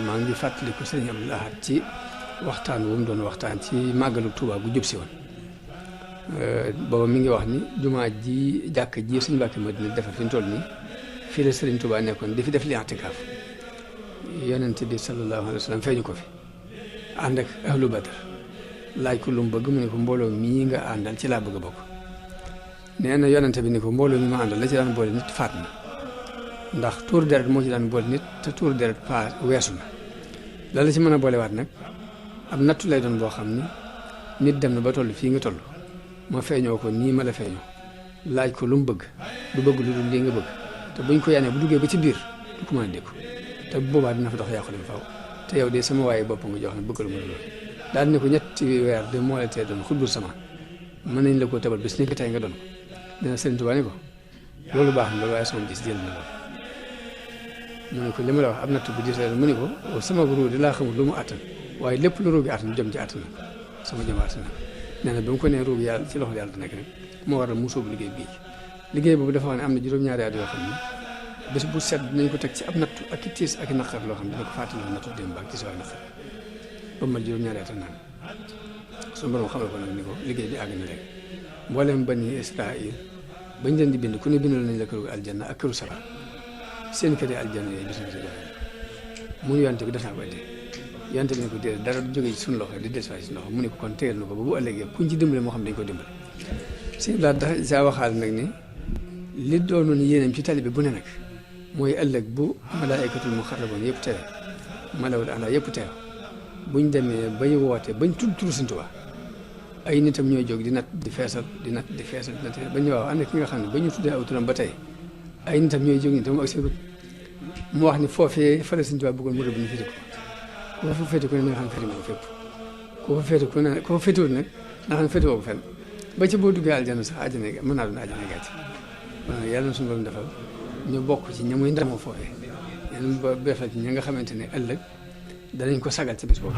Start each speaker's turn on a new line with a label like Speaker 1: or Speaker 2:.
Speaker 1: maa ngi fàttaliku sëriñ Abdul Ahad ci waxtaan wu mu doon waxtaan ci màggalu Tuubaa gu jub si woon booba mi ngi wax ni jumaa ji jàkk ji suñu Mbàkke Madina defar fi ñu toll nii fii la sëriñ Tuubaa nekkoon di fi def li i'tikaaf yonent bi sallallahu alayhi wa sallam feeñu ko fi ànd ak ahlu Badar laaj ko lu mu bëgg mu ne ko mbooloo mii nga àndal ci laa bëgg a bokk nee na yonent bi ni ko mbooloo mi ma àndal la ci daan boole nit faat na ndax tuur deret moo ci daan boole nit te tuur deret paa weesu na la ci mën a boolewaat nag ab nattu lay doon boo xam ni nit dem na ba toll fii nga toll ma feeñoo ko nii ma la feeñoo laaj ko lu mu bëgg du bëgg lu dul lii nga bëgg te buñ ko yaanee bu duggee ba ci biir du ko mën a dékku te bu boobaa dina fa dox yàqu dem faaw te yow de sama waaye bopp nga jox na bëgg lu ma loolu daal ne ko ñetti weer de moo la tee doon xutbul sama mën nañ la koo tebal bis ni ko tey nga doon ko dina Sëriñ Tuubaa ni ko loolu baax na loolu waaye sama gis jël na loolu mu ne ko li ma la wax ab natt bu diisee mu ne ko sama ruu di laa xamul lu mu àttan waaye lépp lu ruugi àttan jëm ci àttan na sama jëm àttan na nee na ba mu ko nee ruugi yàlla ci loxo yàlla nekk rek moo waral mu sóobu liggéey boobu dafa wax ne am na juróom-ñaari at yoo xam ne bés bu set dinañ ko teg ci ab nattu ak i tiis ak i naqar loo xam ne dina ko fàttali nattu démb ak tiis ak naqar ba mu mat juróom-ñaari at naan suñu borom xamal ko nag ni ko liggéey bi àgg na rek mboolem bani Israël bañ leen di bind ku ne bindal nañ la këru aljanna ak këru safara seen kër yi aljanna yooyu bis na si joxe mu yonte bi def naa ko ëllëg yonte bi ne ko déedéet dara du jógee ci suñu loxo di des ci loxo mu ne ko kon téyel na ko ba bu ëllëgee kuñ ci dimbale moo xam dañ ko dimbale sëñ laa da saa waxaal nag ni li doonoon yéenam ci tali bi bu ne nag mooy ëllëg bu malaaykatul muxarraboon yëpp teew malawul ala yëpp teew buñ demee bay woote bañ tudd turu Sëñ Tuubaa ay nitam ñooy jóg di nat di feesal di nat di feesal di nat ba ñu waaw ànd ki nga xam ne ba ñu tuddee aw turam ba tey ay nitam ñooy jóg ni tam ak seen mu wax ni foofee fa la Sëñ Tuubaa bëggoon mu rëbb ñu féete ko fa féete ko ne nga xam ne féete ma ko fépp ku fa féete ko ne ku fa féetewul nag nga xam ne féete woo ko fenn ba ci boo duggee aljana sax àjjana mën naa doon àjjana gàcce yàlla na suñu borom defal ñu bokk ci ña muy ndamoo foofee yàlla ba defal ci ñi nga xamante ne ëllëg danañ ko sagal ci bis boobu